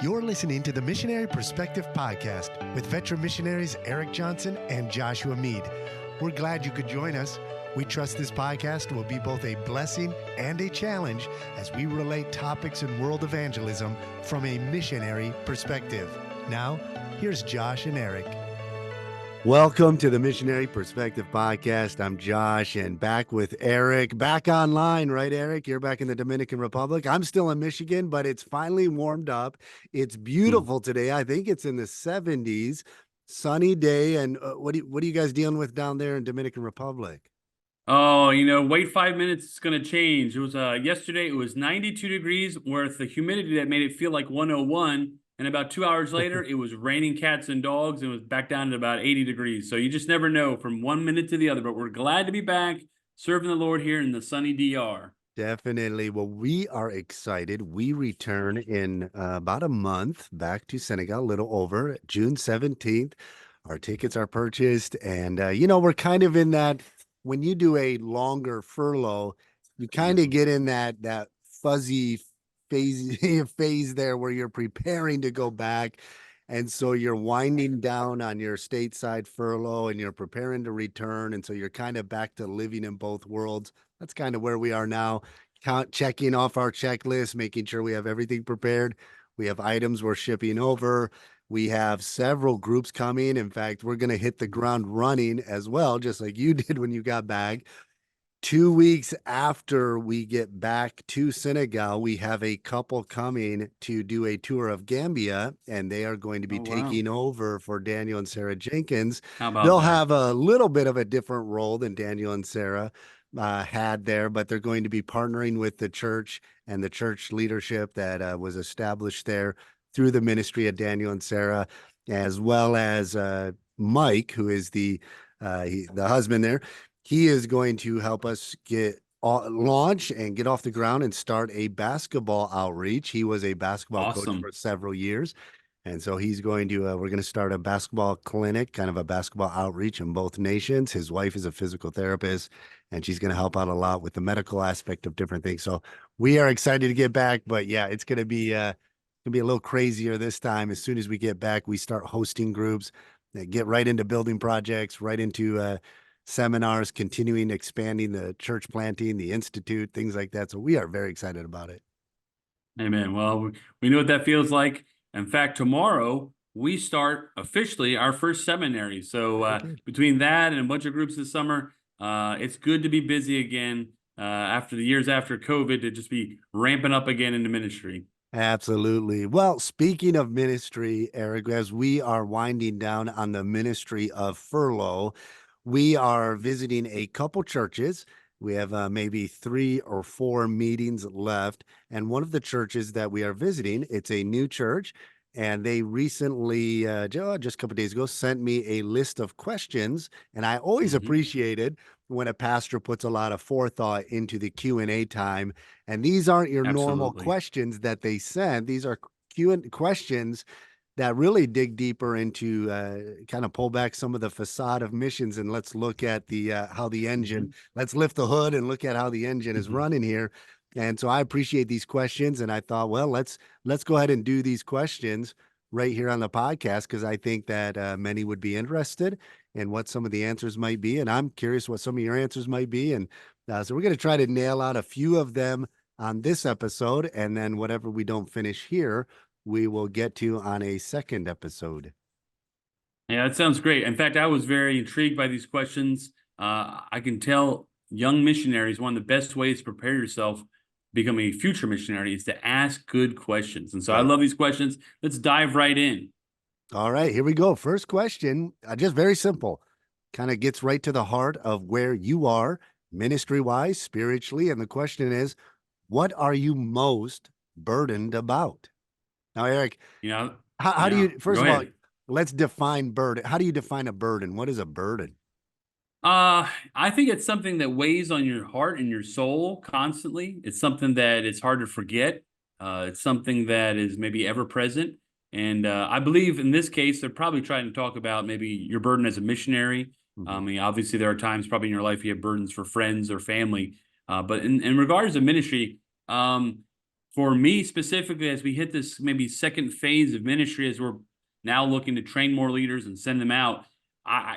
You're listening to the Missionary Perspective Podcast with veteran missionaries Erik Johnson and Joshua Mead. We're glad you could join us. We trust this podcast will be both a blessing and a challenge as we relate topics in world evangelism from a missionary perspective. Now, here's Josh and Erik. Welcome to the Missionary Perspective Podcast. I'm Josh and back with Erik. Back online, right, Erik? You're back in the Dominican Republic. I'm still in Michigan, but it's finally warmed up. It's beautiful today. I think it's in the 70s, sunny day. And what are you guys dealing with down there in Dominican Republic? Oh, wait 5 minutes, it's going to change. It was yesterday, it was 92 degrees with the humidity that made it feel like 101. And about 2 hours later, it was raining cats and dogs and it was back down to about 80 degrees. So you just never know from 1 minute to the other. But we're glad to be back serving the Lord here in the sunny DR. Definitely. Well, we are excited. We return in about a month back to Senegal, a little over June 17th. Our tickets are purchased. And, we're kind of in that, when you do a longer furlough, you kind of get in that fuzzy phase there where you're preparing to go back. And so you're winding down on your stateside furlough and you're preparing to return. And so you're kind of back to living in both worlds. That's kind of where we are now, checking off our checklist, making sure we have everything prepared. We have items we're shipping over. We have several groups coming. In fact, we're going to hit the ground running as well, just like you did when you got back. 2 weeks after we get back to Senegal, we have a couple coming to do a tour of Gambia, and they are going to be taking over for Daniel and Sarah Jenkins. How about They'll that? have a little bit of a different role than Daniel and Sarah had there, but they're going to be partnering with the church and the church leadership that was established there through the ministry of Daniel and Sarah, as well as Mike, who is the husband there. He is going to help us launch and get off the ground and start a basketball outreach. He was a basketball coach for several years. And so he's going to, we're going to start a basketball clinic, kind of a basketball outreach in both nations. His wife is a physical therapist, and she's going to help out a lot with the medical aspect of different things. So we are excited to get back, but yeah, it's going to be a little crazier this time. As soon as we get back, we start hosting groups that get right into building projects, right into, seminars, continuing expanding the church planting, the institute, things like that. So we are very excited about it. Amen. Well, we know what that feels like. In fact, tomorrow we start officially our first seminary. So between that and a bunch of groups this summer, it's good to be busy again after the years after COVID, to just be ramping up again into ministry. Absolutely. Well, speaking of ministry, Erik, as we are winding down on the ministry of furlough, we are visiting a couple churches. We have maybe 3 or 4 meetings left. And one of the churches that we are visiting, it's a new church. And they recently, just a couple of days ago, sent me a list of questions. And I always appreciated when a pastor puts a lot of forethought into the Q&A time. And these aren't your normal questions that they send. These are questions that really dig deeper into kind of pull back some of the facade of missions, and let's look at the how the engine, let's lift the hood and look at how the engine is running here. And so I appreciate these questions, and I thought, well, let's go ahead and do these questions right here on the podcast, because I think that many would be interested in what some of the answers might be, and I'm curious what some of your answers might be. And so we're going to try to nail out a few of them on this episode, and then whatever we don't finish here, we will get to on a second episode. Yeah, that sounds great. In fact, I was very intrigued by these questions. I can tell young missionaries, one of the best ways to prepare yourself to become a future missionary is to ask good questions. And so I love these questions. Let's dive right in. All right, here we go. First question, just very simple, kind of gets right to the heart of where you are ministry-wise, spiritually. And the question is, what are you most burdened about? Now, Erik, how do you, first of all, let's define burden. How do you define a burden? What is a burden? I think it's something that weighs on your heart and your soul constantly. It's something that is hard to forget. It's something that is maybe ever present. And I believe in this case, they're probably trying to talk about maybe your burden as a missionary. I mean, obviously there are times probably in your life you have burdens for friends or family. But in regards to ministry, for me specifically, as we hit this maybe second phase of ministry, as we're now looking to train more leaders and send them out,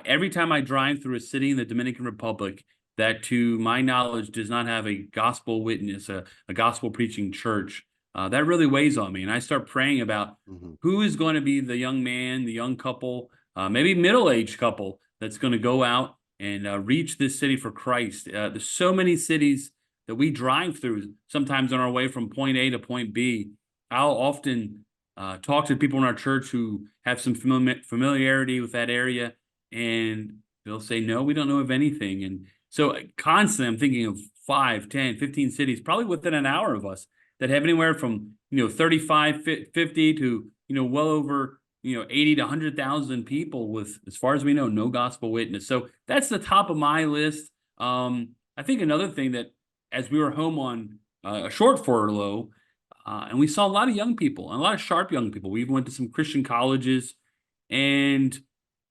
every time I drive through a city in the Dominican Republic that, to my knowledge, does not have a gospel witness, a gospel preaching church, that really weighs on me. And I start praying about Mhm. who is going to be the young man, the young couple, maybe middle-aged couple that's going to go out and reach this city for Christ. There's so many cities that we drive through, sometimes on our way from point A to point B. I'll often talk to people in our church who have some familiarity with that area, and they'll say, no, we don't know of anything. And so constantly I'm thinking of 5, 10, 15 cities, probably within an hour of us, that have anywhere from, 35, 50 to, well over, 80 to 100,000 people with, as far as we know, no gospel witness. So that's the top of my list. I think another thing that, as we were home on a short furlough, and we saw a lot of young people and a lot of sharp young people. We even went to some Christian colleges, and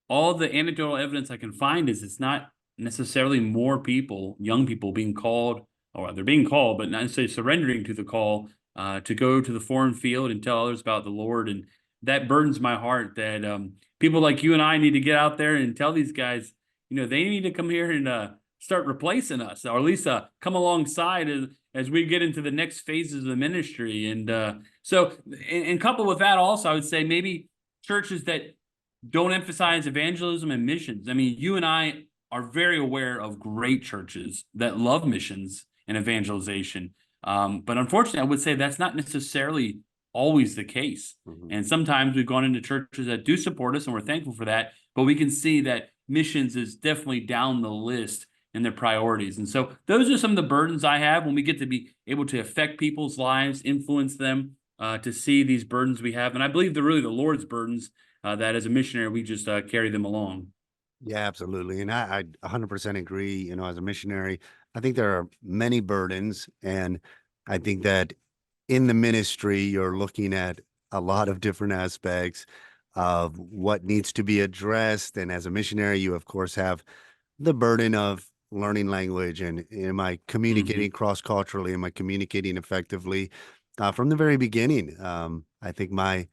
all the anecdotal evidence I can find is it's not necessarily more people, young people, being called, or they're being called, but not necessarily surrendering to the call to go to the foreign field and tell others about the Lord. And that burdens my heart that people like you and I need to get out there and tell these guys, they need to come here and start replacing us, or at least come alongside as we get into the next phases of the ministry. And and coupled with that, also, I would say maybe churches that don't emphasize evangelism and missions. I mean, you and I are very aware of great churches that love missions and evangelization. But unfortunately, I would say that's not necessarily always the case. Mhm. And sometimes we've gone into churches that do support us, and we're thankful for that. But we can see that missions is definitely down the list in their priorities. And so those are some of the burdens I have when we get to be able to affect people's lives, influence them, to see these burdens we have. And I believe they're really the Lord's burdens, that as a missionary, we just carry them along. Yeah, absolutely. And I 100% agree. As a missionary, I think there are many burdens. And I think that in the ministry, you're looking at a lot of different aspects of what needs to be addressed. And as a missionary, you, of course, have the burden of learning language and am I Hmm. communicating cross culturally? Am I communicating effectively? From the very beginning, I think my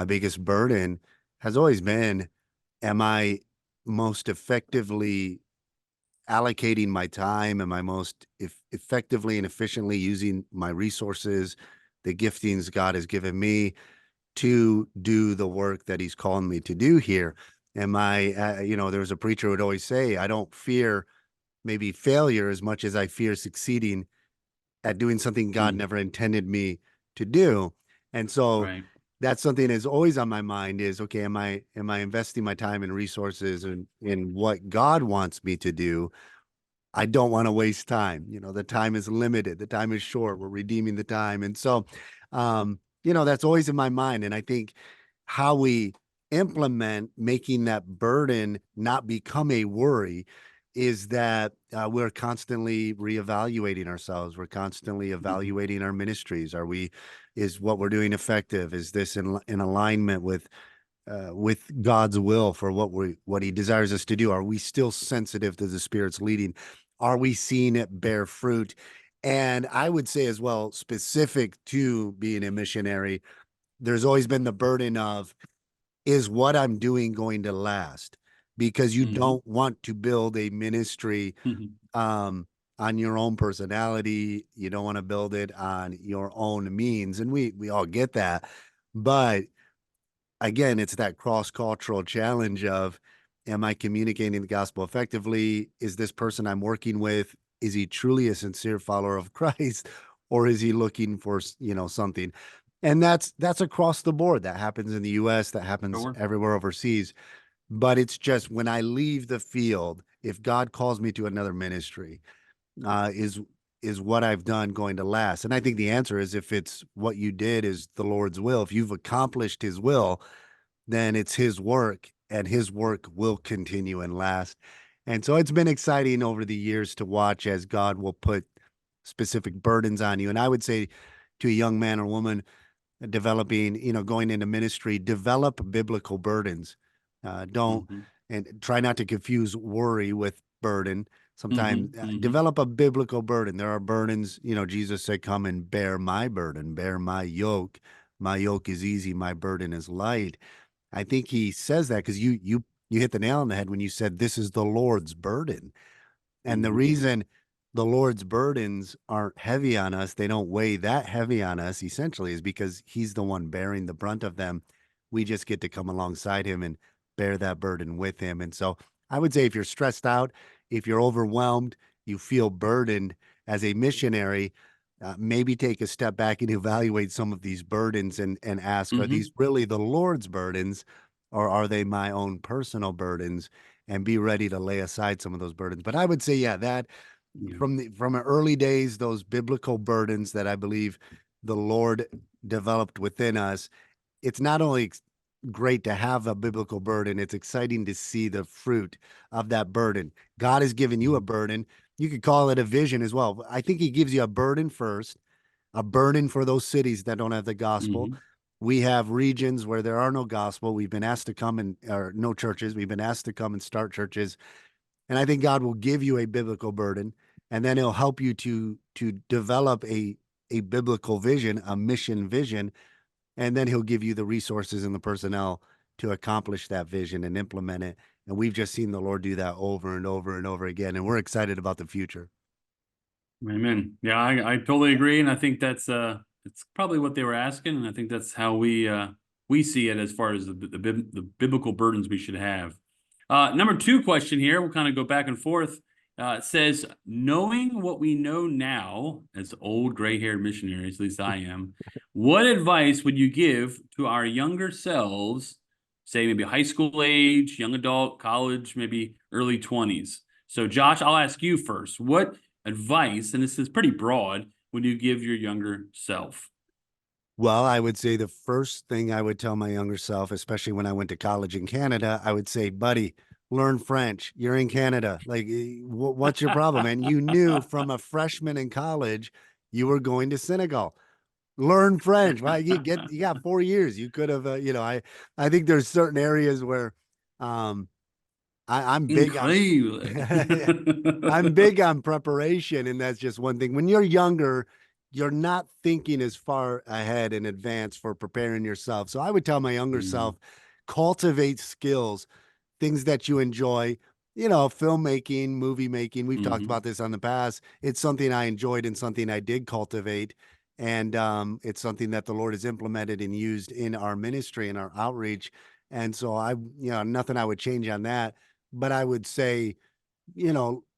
biggest burden has always been, am I most effectively allocating my time? Am I most effectively and efficiently using my resources, the giftings God has given me to do the work that He's calling me to do here? Am I, there was a preacher who would always say, I don't fear maybe failure as much as I fear succeeding at doing something God Mm. never intended me to do. And so Right. that's something that's always on my mind is, okay, am I investing my time and resources in what God wants me to do? I don't want to waste time. The time is limited. The time is short. We're redeeming the time. And so, that's always in my mind. And I think how we implement making that burden not become a worry is that we're constantly reevaluating ourselves. We're constantly Mhm. evaluating our ministries. Is what we're doing effective? Is this in alignment with God's will for what He desires us to do? Are we still sensitive to the Spirit's leading? Are we seeing it bear fruit? And I would say as well, specific to being a missionary, there's always been the burden of, is what I'm doing going to last? Because you Mhm. don't want to build a ministry Mhm. um, on your own personality. You don't want to build it on your own means, and we all get that. But again, it's that cross-cultural challenge of, am I communicating the gospel effectively? Is this person I'm working with, is he truly a sincere follower of Christ, or is he looking for, something? And that's across the board. That happens in the US, that happens Sure. everywhere overseas. But it's just when I leave the field, if God calls me to another ministry, uh, is is what I've done going to last? And I think the answer is, if it's what you did is the Lord's will, if you've accomplished His will, then it's His work, and His work will continue and last. And so it's been exciting over the years to watch as God will put specific burdens on you. And I would say to a young man or woman developing, going into ministry, develop biblical burdens. Don't Mhm. and try not to confuse worry with burden. Hmm. Sometimes Hmm. develop a biblical burden. There are burdens, Jesus said, come and bear my burden, bear my yoke. My yoke is easy, my burden is light. I think he says that because you hit the nail on the head when you said this is the Lord's burden. And the Hmm. reason the Lord's burdens aren't heavy on us, they don't weigh that heavy on us, essentially, is because He's the one bearing the brunt of them. We just get to come alongside Him and bear that burden with Him. And so I would say if you're stressed out, if you're overwhelmed, you feel burdened as a missionary, maybe take a step back and evaluate some of these burdens and ask, are these Hmm. really the Lord's burdens or are they my own personal burdens? And be ready to lay aside some of those burdens. But I would say, yeah, that Yeah. from early days, those biblical burdens that I believe the Lord developed within us, it's not only great to have a biblical burden, it's exciting to see the fruit of that burden. God has given you a burden. You could call it a vision as well. I think He gives you a burden first, a burden for those cities that don't have the gospel. Hmm. We have regions where there are no gospel. We've been asked to come and, or no churches. We've been asked to come and start churches. And I think God will give you a biblical burden, and then He'll help you to develop a biblical vision, a mission vision, and then He'll give you the resources and the personnel to accomplish that vision and implement it. And we've just seen the Lord do that over and over and over again, and we're excited about the future. Amen. Yeah, I totally agree, and I think it's probably what they were asking, and I think that's how we see it as far as the biblical burdens we should have. Number two question here, we'll kind of go back and forth. It says, knowing what we know now as old gray-haired missionaries, at least I am, what advice would you give to our younger selves, say maybe high school age, young adult, college, maybe early 20s? So, Josh, I'll ask you first. What advice, and this is pretty broad, would you give your younger self? Well, I would say the first thing I would tell my younger self, especially when I went to college in Canada, I would say, buddy, learn French. You're in Canada. Like, what's your problem? And you knew from a freshman in college, you were going to Senegal. Learn French. Right? You got 4 years. You could have, I think there's certain areas where, um, I'm big on Incredible. I'm big on preparation, and that's just one thing. When you're younger, you're not thinking as far ahead in advance for preparing yourself. So I would tell my younger Mm, self, cultivate skills, things that you enjoy. Filmmaking, movie making. We've talked mhm, about this on the past. It's something I enjoyed and something I did cultivate. And it's something that the Lord has implemented and used in our ministry and our outreach. And so nothing I would change on that. But I would say,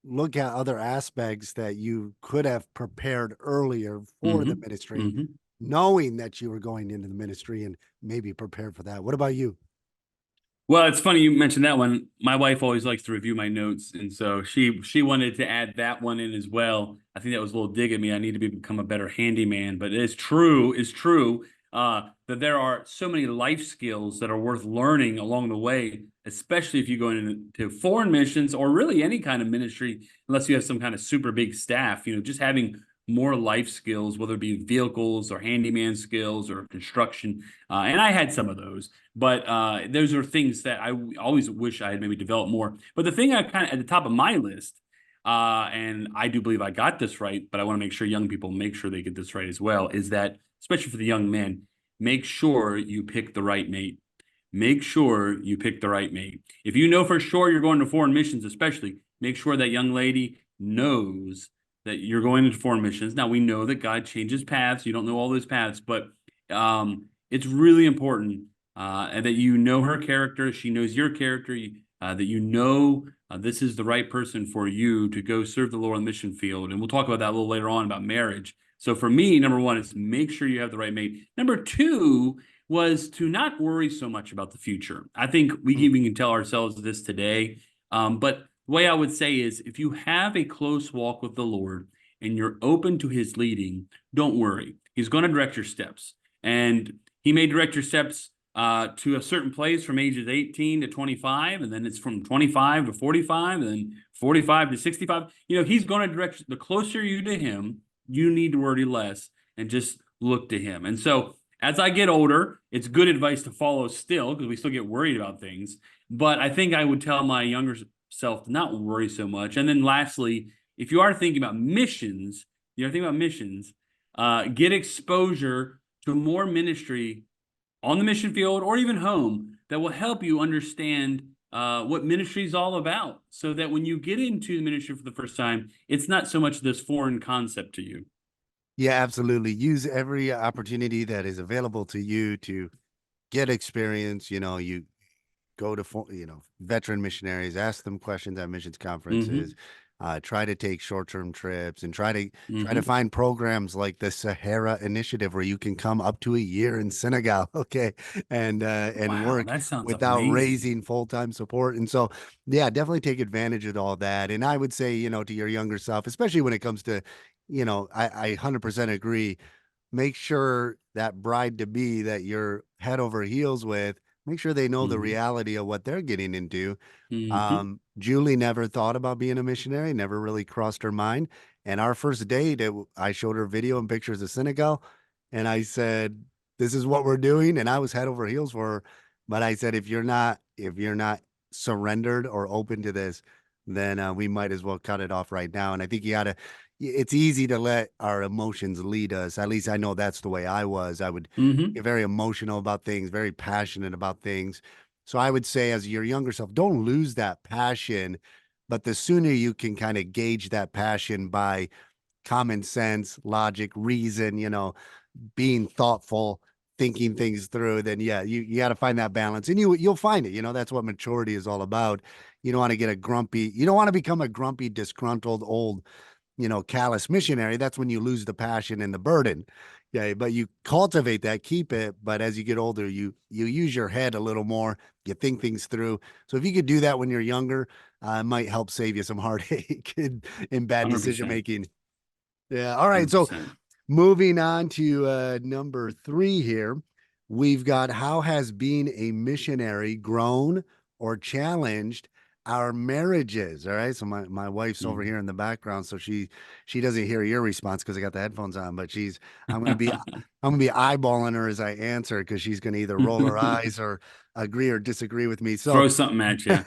look at other aspects that you could have prepared earlier for the mhm, ministry, mhm. knowing that you were going into the ministry and maybe prepared for that. What about you? Well, it's funny you mentioned that one. My wife always likes to review my notes, and so she wanted to add that one in as well. I think that was a little dig at me. I need to become a better handyman, but it's true that there are so many life skills that are worth learning along the way, especially if you go into foreign missions or really any kind of ministry, unless you have some kind of super big staff. Just having more life skills, whether it be vehicles or handyman skills or construction. And I had some of those. But those are things that I always wish I had maybe developed more. But the thing I kind of at the top of my list, and I do believe I got this right, but I want to make sure young people make sure they get this right as well, is that especially for the young men, make sure you pick the right mate. Make sure you pick the right mate. If you know for sure you're going to foreign missions, especially, make sure that young lady knows that you're going into foreign missions. Now we know that God changes paths. You don't know all those paths, but it's really important and that you know her character, she knows your character, that you know this is the right person for you to go serve the Lord on the mission field. And we'll talk about that a little later on about marriage. So for me, number one is make sure you have the right mate. Number two was to not worry so much about the future. I think we Mm, even can tell ourselves this today. But the way I would say is if you have a close walk with the Lord and you're open to his leading, don't worry. He's going to direct your steps. And he may direct your steps to a certain place from ages 18 to 25, and then it's from 25 to 45, and then 45 to 65. He's going to direct the closer you to him, you need to worry less and just look to him. And so as I get older, it's good advice to follow still because we still get worried about things. But I think I would tell my yourself to not worry so much. And then lastly, if you are thinking about missions, get exposure to more ministry on the mission field or even home that will help you understand what ministry is all about, so that when you get into the ministry for the first time, it's not so much this foreign concept to you. Yeah, absolutely. Use every opportunity that is available to you to get experience. You go to veteran missionaries, ask them questions at missions conferences, Mm-hmm. try to take short-term trips, and try to Mm-hmm. find programs like the Sahara Initiative where you can come up to a year in Senegal, okay, and Wow, work that sounds without amazing. raising full-time support. And so, yeah, definitely take advantage of all that. And I would say, to your younger self, especially when it comes to, I 100% agree, make sure that bride to be that you're head over heels with, make sure they know the Mm-hmm. reality of what they're getting into. Mm-hmm. Julie never thought about being a missionary, never really crossed her mind. And our first date, I showed her video and pictures of Senegal, and I said, "This is what we're doing." And I was head over heels for her. But I said, if you're not surrendered or open to this, then we might as well cut it off right now. And I think you gotta. It's easy to let our emotions lead us. At least I know that's the way I was. I would Mm-hmm. get very emotional about things, very passionate about things. So I would say, as your younger self, don't lose that passion. But the sooner you can kind of gauge that passion by common sense, logic, reason, being thoughtful, thinking things through, then yeah, you got to find that balance, and you'll find it. That's what maturity is all about. You don't want to get a grumpy, you don't want to become a grumpy, disgruntled old callous missionary. That's when you lose the passion and the burden. Yeah, but you cultivate that, keep it. But as you get older, you use your head a little more. You think things through. So if you could do that when you're younger, it might help save you some heartache in bad decision 100%. making. Yeah. All right. So 100%. moving on to number three here, we've got how has being a missionary grown or challenged our marriages? All right. So my wife's over here in the background, so she doesn't hear your response because I got the headphones on, but I'm gonna be eyeballing her as I answer because she's gonna either roll her eyes or agree or disagree with me. So Throw something at you.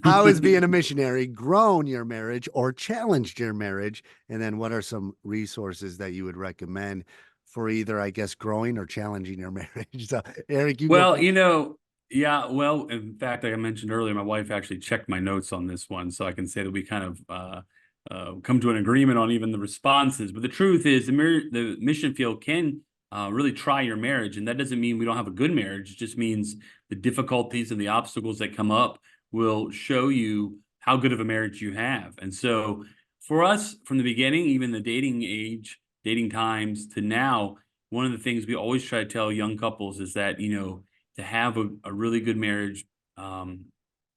how has being a missionary grown your marriage or challenged your marriage? And then what are some resources that you would recommend for either, I guess, growing or challenging your marriage? So, Erik, you go Well, first. yeah, well, in fact, like I mentioned earlier, my wife actually checked my notes on this one, so I can say that we kind of come to an agreement on even the responses. But the truth is, the mission field can really try your marriage, and that doesn't mean we don't have a good marriage. It just means the difficulties and the obstacles that come up will show you how good of a marriage you have. And so, for us, from the beginning, even the dating age, dating times to now, one of the things we always try to tell young couples is that, to have a really good marriage, um,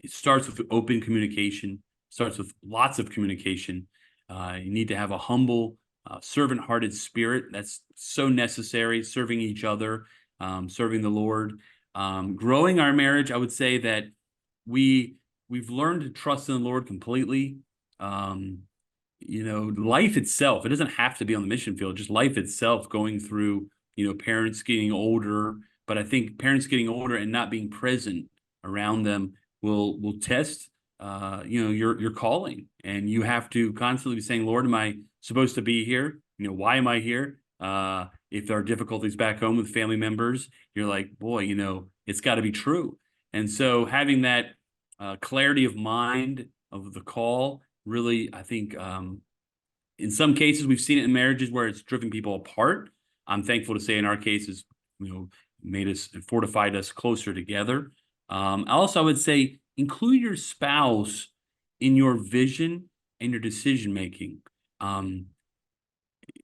it starts with open communication, starts with lots of communication. You need to have a humble, servant hearted spirit. That's so necessary, serving each other, serving the Lord. Growing our marriage, I would say that we we've learned to trust in the Lord completely. Um, life itself, it doesn't have to be on the mission field, just life itself, going through, parents getting older. But I think parents getting older and not being present around them will test, your calling. And you have to constantly be saying, Lord, am I supposed to be here? Why am I here? If there are difficulties back home with family members, you're like, boy, it's got to be true. And so having that clarity of mind of the call really, I think, in some cases we've seen it in marriages where it's driven people apart. I'm thankful to say in our cases, made us, fortified us closer together. Also, I would say include your spouse in your vision and your decision making. Um,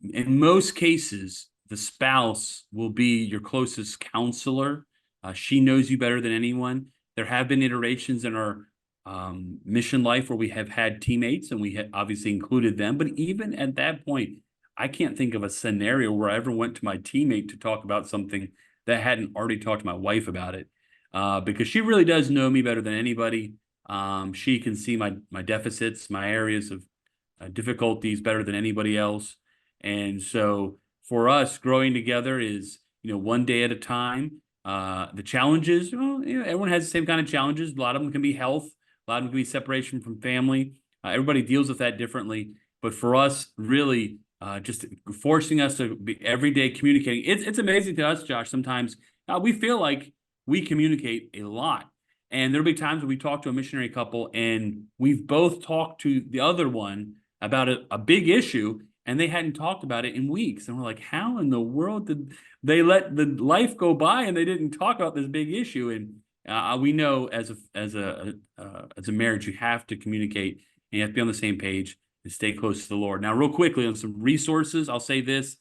in most cases, the spouse will be your closest counselor. She knows you better than anyone. There have been iterations in our mission life where we have had teammates and we obviously included them. But even at that point, I can't think of a scenario where I ever went to my teammate to talk about something that I hadn't already talked to my wife about it, because she really does know me better than anybody. She can see my deficits, my areas of difficulties better than anybody else. And so for us, growing together is, one day at a time. The challenges, everyone has the same kind of challenges. A lot of them can be health. A lot of them can be separation from family. Everybody deals with that differently. But for us, really, just forcing us to be every day communicating. It's amazing to us, Josh. Sometimes we feel like we communicate a lot. And there'll be times when we talk to a missionary couple and we've both talked to the other one about a big issue and they hadn't talked about it in weeks. And we're like, how in the world did they let the life go by and they didn't talk about this big issue? And we know as a marriage, you have to communicate and you have to be on the same page and stay close to the Lord. Now, real quickly on some resources, I'll say this: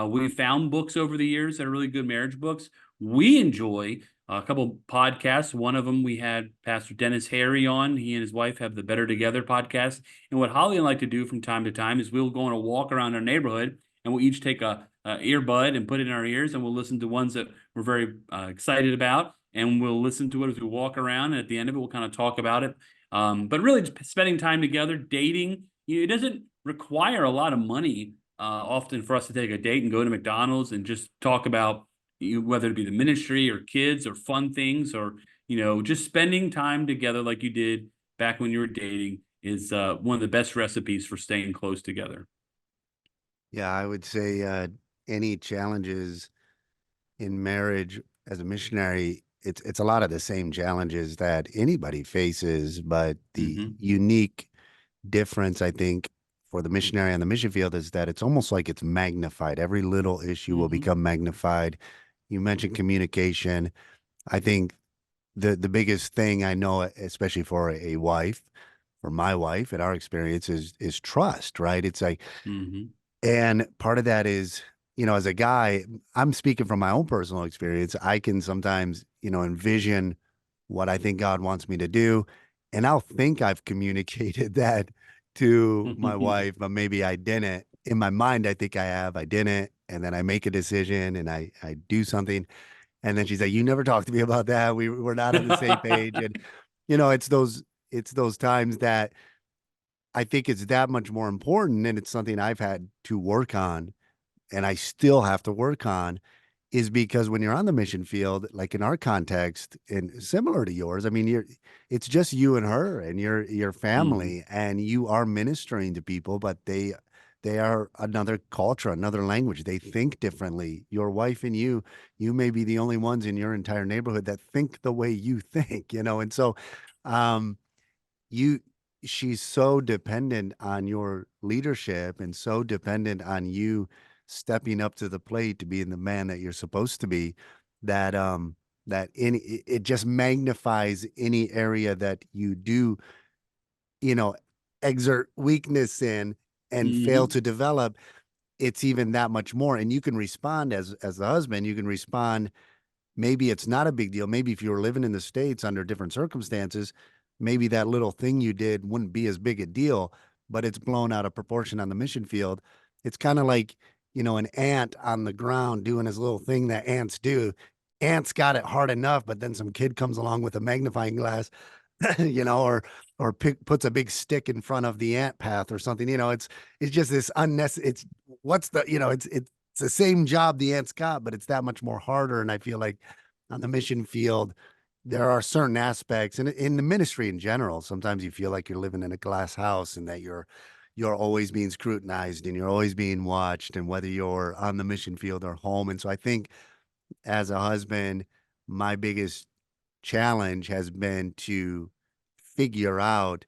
we found books over the years that are really good marriage books. We enjoy a couple podcasts. One of them we had Pastor Dennis Harry on. He and his wife have the Better Together podcast. And what Holly and I like to do from time to time is we'll go on a walk around our neighborhood and we'll each take a earbud and put it in our ears and we'll listen to ones that we're very excited about and we'll listen to it as we walk around. And at the end of it, we'll kind of talk about it. But really, just spending time together, dating, it doesn't require a lot of money often for us to take a date and go to McDonald's and just talk about whether it be the ministry or kids or fun things or just spending time together like you did back when you were dating is one of the best recipes for staying close together. Yeah, I would say any challenges in marriage as a missionary, it's a lot of the same challenges that anybody faces, but the Hmm. unique difference, I think, for the missionary on the mission field is that it's almost like it's magnified. Every little issue will Hmm. become magnified. You mentioned communication. I think the biggest thing I know, especially for a wife, for my wife, in our experience, is trust, right? It's like, Hmm. and part of that is, as a guy, I'm speaking from my own personal experience. I can sometimes, envision what I think God wants me to do. And I'll think I've communicated that to my wife, but maybe I didn't. In my mind, I think I have, I didn't. And then I make a decision and I do something. And then she's like, you never talked to me about that. We're not on the same page. And, it's those times that I think it's that much more important. And it's something I've had to work on and I still have to work on is because when you're on the mission field, like in our context and similar to yours, I mean, it's just you and her and your Hmm. family and you are ministering to people, but they are another culture, another language. They think differently. Your wife and you may be the only ones in your entire neighborhood that think the way you think, and so um you she's so dependent on your leadership and so dependent on you stepping up to the plate to being the man that you're supposed to be that it just magnifies any area that you do you know exert weakness in and fail Hmm. to develop. It's even that much more, and you can respond as the husband. You can respond. Maybe it's not a big deal. Maybe if you were living in the States under different circumstances, maybe that little thing you did wouldn't be as big a deal, but it's blown out of proportion on the mission field. It's kind of like, an ant on the ground doing his little thing that ants do. Ants got it hard enough, but then some kid comes along with a magnifying glass, puts a big stick in front of the ant path or something. It's just this unnecessary. It's what's the it's the same job the ants got, but it's that much more harder. And I feel like on the mission field, there are certain aspects, and in the ministry in general, sometimes you feel like you're living in a glass house and that you're always being scrutinized and you're always being watched, and whether you're on the mission field or home. And so I think as a husband, my biggest challenge has been to figure out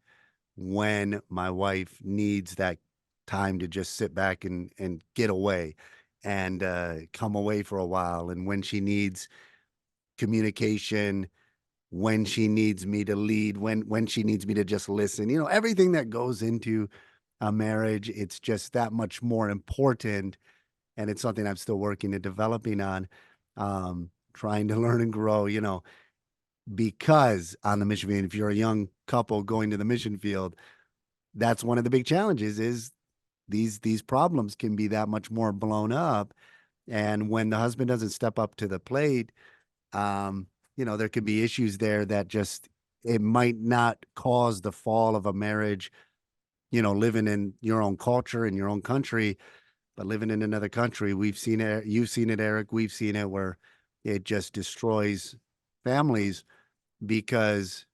when my wife needs that time to just sit back and get away and come away for a while, and when she needs communication, when she needs me to lead, when she needs me to just listen. Everything that goes into a marriage, it's just that much more important, and it's something I'm still working and developing on, trying to learn and grow. Because on the mission field, if you're a young couple going to the mission field, that's one of the big challenges is these problems can be that much more blown up. And when the husband doesn't step up to the plate, there could be issues there that just it might not cause the fall of a marriage, living in your own culture in your own country, but living in another country, we've seen it, you've seen it, Eric, we've seen it where it just destroys families because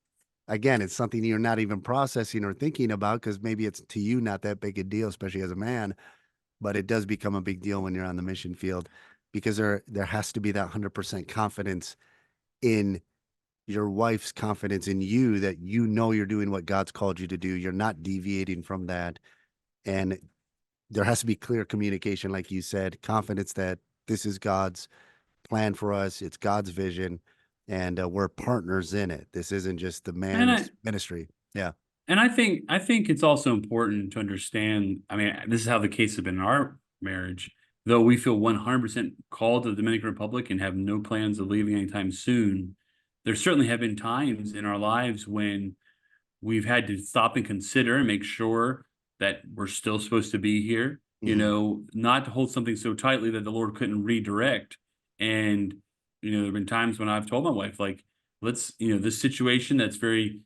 again, it's something you're not even processing or thinking about because maybe it's to you not that big a deal, especially as a man, but it does become a big deal when you're on the mission field because there has to be that 100% confidence in your wife's confidence in you that you know you're doing what God's called you to do. You're not deviating from that. And there has to be clear communication, like you said, confidence that this is God's plan for us, it's God's vision, and we're partners in it. This isn't just the And I man's ministry. Yeah. and I think it's also important to understand. I mean, this is how the case has been in our marriage. Though we feel 100% called to the Dominican Republic and have no plans of leaving anytime soon, there certainly have been times in our lives when we've had to stop and consider and make sure that we're still supposed to be here, Hmm. not to hold something so tightly that the Lord couldn't redirect. And, there have been times when I've told my wife, like, let's, this situation that's very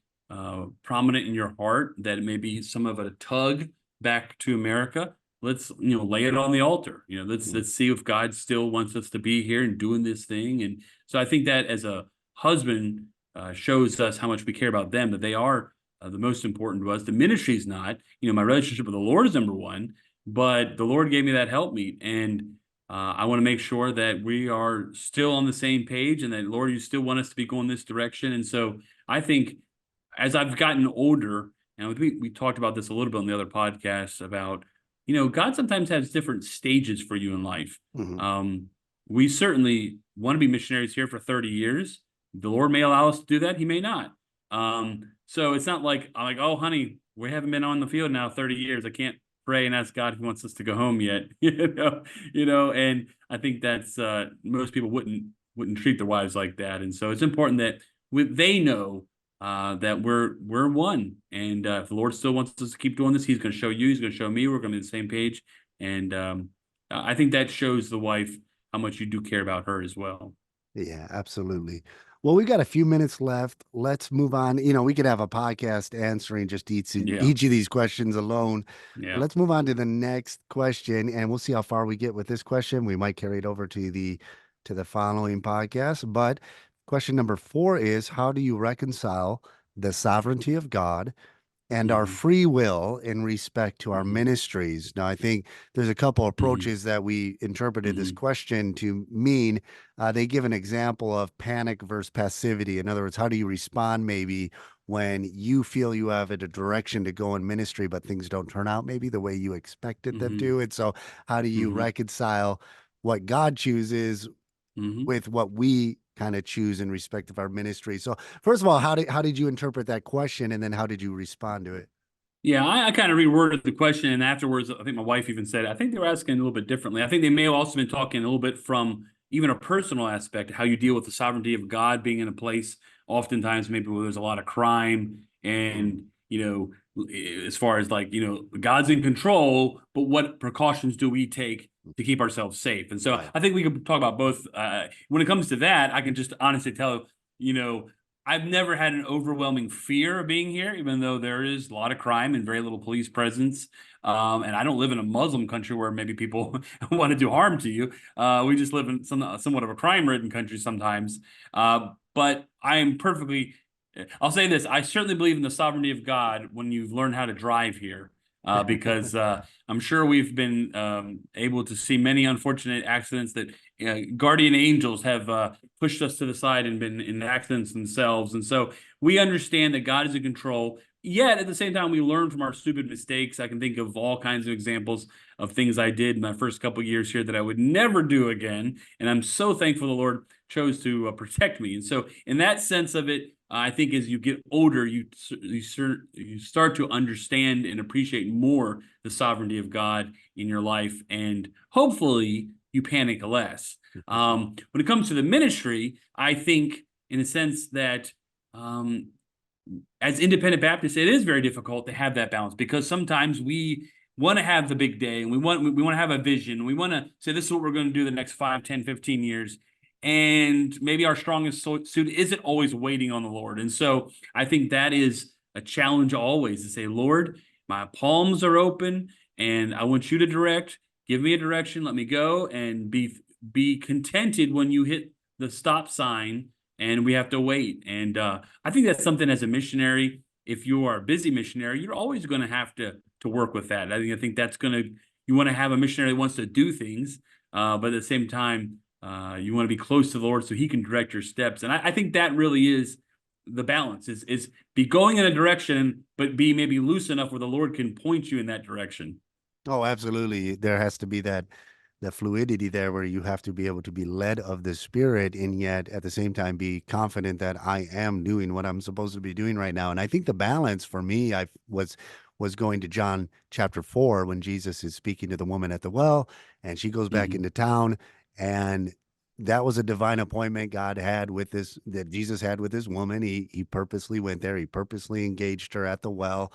prominent in your heart, that it may be some of a tug back to America. Let's, lay it on the altar. Let's see if God still wants us to be here and doing this thing. And so I think that as a husband, shows us how much we care about them, that they are the most important to us. The ministry is not. My relationship with the Lord is number one, but the Lord gave me that helpmeet, and I want to make sure that we are still on the same page, and that, Lord, you still want us to be going this direction. And so I think as I've gotten older, and we talked about this a little bit on the other podcasts about, God sometimes has different stages for you in life. Hmm. Um, we certainly want to be missionaries here for 30 years. The Lord may allow us to do that. He may not. So it's not like I'm like, oh, honey, we haven't been on the field now 30 years. I can't pray and ask God if He wants us to go home yet. And I think that's most people wouldn't treat their wives like that. And so it's important that they know that we're one. And if the Lord still wants us to keep doing this, He's going to show you. He's going to show me. We're going to be on the same page. And I think that shows the wife how much you do care about her as well. Yeah, absolutely. Well, we got a few minutes left. Let's move on. We could have a podcast answering just Yeah, each of these questions alone. yeah. Let's move on to the next question, and we'll see how far we get with this question. We might carry it over to the following podcast. But question number 4 is, how do you reconcile the sovereignty of God and our Hmm. free will in respect to our Hmm. ministries? Now, I think there's a couple Hmm. approaches that we interpreted this Hmm. question to mean. They give an example of panic versus passivity. In other words, how do you respond maybe when you feel you have a direction to go in ministry, but things don't turn out maybe the way you expected them Hmm. to? And so, how do you Hmm. reconcile what God chooses Hmm. with what we kind of choose in respect of our ministry? So, first of all, how did you interpret that question, and then how did you respond to it? Yeah, I kind of reworded the question, and afterwards, I think my wife even said, I think they were asking a little bit differently. I think they may have also been talking a little bit from even a personal aspect, how you deal with the sovereignty of God being in a place, oftentimes maybe where there's a lot of crime, Mhm. and as far as like God's in control, but what precautions do we take to keep ourselves safe? And so Right. I think we could talk about both. When it comes to that, I can just honestly tell you know I've never had an overwhelming fear of being here, even though there is a lot of crime and very little police presence. And I don't live in a Muslim country where maybe people want to do harm to you. We just live in somewhat of a crime-ridden country sometimes. But I am perfectly. I'll say this: I certainly believe in the sovereignty of God when you've learned how to drive here, because I'm sure we've been able to see many unfortunate accidents that guardian angels have pushed us to the side and been in accidents themselves. And so we understand that God is in control. Yet at the same time, we learn from our stupid mistakes. I can think of all kinds of examples of things I did in my first couple of years here that I would never do again. And I'm so thankful the Lord chose to protect me. And so, in that sense of it, I think as you get older, you start to understand and appreciate more the sovereignty of God in your life, and hopefully you panic less. When it comes to the ministry, I think in a sense that um, as independent Baptists, it is very difficult to have that balance because sometimes we want to have the big day and we want to have a vision. We want to say this is what we're going to do the next 5, 10, 15 years. And maybe our strongest suit isn't always waiting on the Lord. And so I think that is a challenge always to say, Lord, my palms are open and I want you to direct. Give me a direction. Let me go and be contented when you hit the stop sign and we have to wait. And I think that's something as a missionary, if you are a busy missionary, you're always going to have to work with that. I think that's going to, you want to have a missionary that wants to do things, but at the same time, you want to be close to the Lord so He can direct your steps. And I think that really is the balance, is be going in a direction, but be maybe loose enough where the Lord can point you in that direction. Oh, absolutely. There has to be that fluidity there where you have to be able to be led of the Spirit and yet at the same time be confident that I am doing what I'm supposed to be doing right now. And I think the balance for me, I was going to John chapter 4 when Jesus is speaking to the woman at the well and she goes back Hmm. into town, and that was a divine appointment God had with this, that Jesus had with this woman. He purposely went there. He purposely engaged her at the well,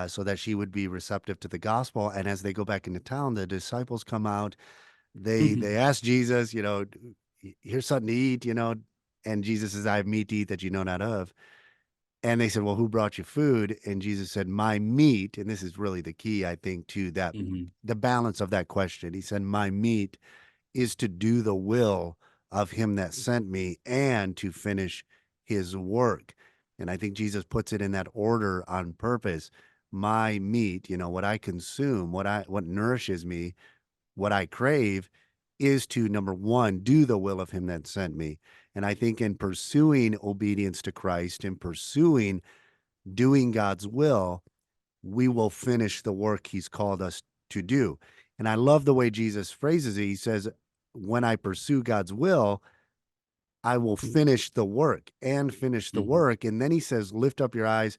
so that she would be receptive to the gospel. And as they go back into town, the disciples come out. They ask Jesus, here's something to eat, and Jesus says, I have meat to eat that you know not of. And they said, well, who brought you food? And Jesus said, my meat, and this is really the key, I think, to that, Hmm. the balance of that question. He said, my meat is to do the will of him that sent me and to finish his work. And I think Jesus puts it in that order on purpose. My meat, what I consume, what nourishes me, what I crave is to, number one, do the will of him that sent me. And I think in pursuing obedience to Christ and pursuing doing God's will, we will finish the work he's called us to do. And I love the way Jesus phrases it. He says, when I pursue God's will, I will finish the work and finish the Hmm. work. And then he says, lift up your eyes.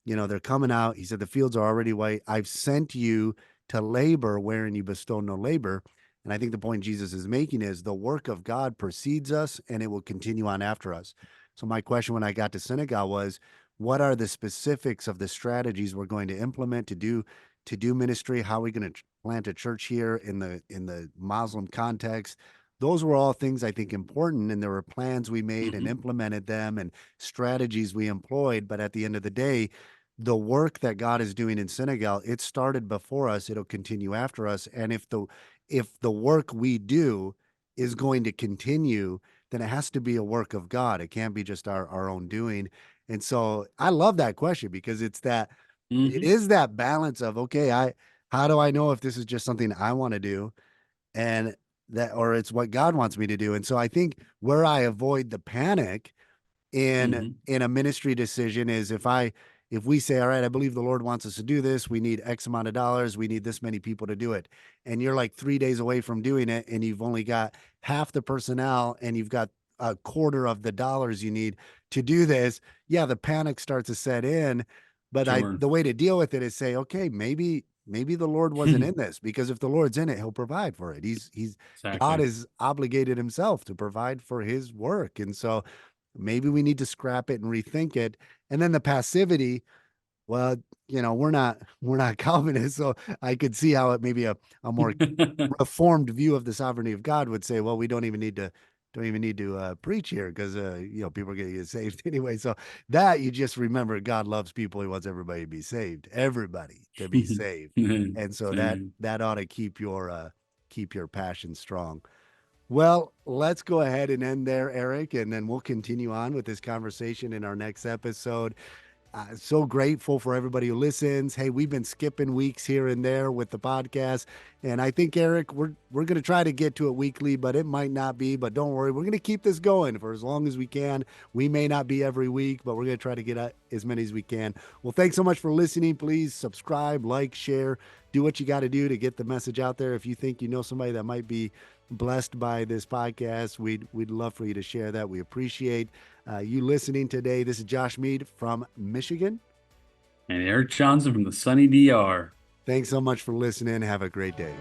They're coming out. He said, the fields are already white. I've sent you to labor wherein you bestow no labor. And I think the point Jesus is making is the work of God precedes us and it will continue on after us. So my question when I got to Senegal was, what are the specifics of the strategies we're going to implement to do ministry? How are we going to plant a church here in the Muslim context? Those were all things I think important, and there were plans we made and Hmm. implemented them and strategies we employed. But at the end of the day, the work that God is doing in Senegal, it started before us, it'll continue after us. And if the work we do is going to continue, then it has to be a work of God. It can't be just our own doing. And so I love that question because it Hmm. is that balance of, okay, how do I know if this is just something I want to do and that, or it's what God wants me to do? And so I think where I avoid the panic Hmm. in a ministry decision is if we say, all right, I believe the Lord wants us to do this, we need X amount of dollars, we need this many people to do it, and you're like 3 days away from doing it and you've only got half the personnel and you've got a quarter of the dollars you need to do this, yeah, the panic starts to set in. But Sure. the way to deal with it is say, okay, maybe the Lord wasn't in this, because if the Lord's in it, he'll provide for it. God Exactly. has obligated himself to provide for his work. And so maybe we need to scrap it and rethink it. And then the passivity, well, we're not Calvinists, so I could see how it maybe a more reformed view of the sovereignty of God would say, well, we don't even need to preach here because people are going to get saved anyway. So that you just remember, God loves people. He wants everybody to be saved, everybody to be saved, and so that Same. that ought to keep your passion strong. Well, let's go ahead and end there, Erik, and then we'll continue on with this conversation in our next episode. So grateful for everybody who listens. Hey, we've been skipping weeks here and there with the podcast, and I think, Erik, we're going to try to get to it weekly, but it might not be. But don't worry, we're going to keep this going for as long as we can. We may not be every week, but we're going to try to get as many as we can. Well, thanks so much for listening. Please subscribe, like, share, do what you got to do to get the message out there. If you think you know somebody that might be blessed by this podcast, we'd love for you to share that. We appreciate you listening today. This is Josh Mead from Michigan. And Eric Johnson from the sunny DR. Thanks so much for listening. Have a great day.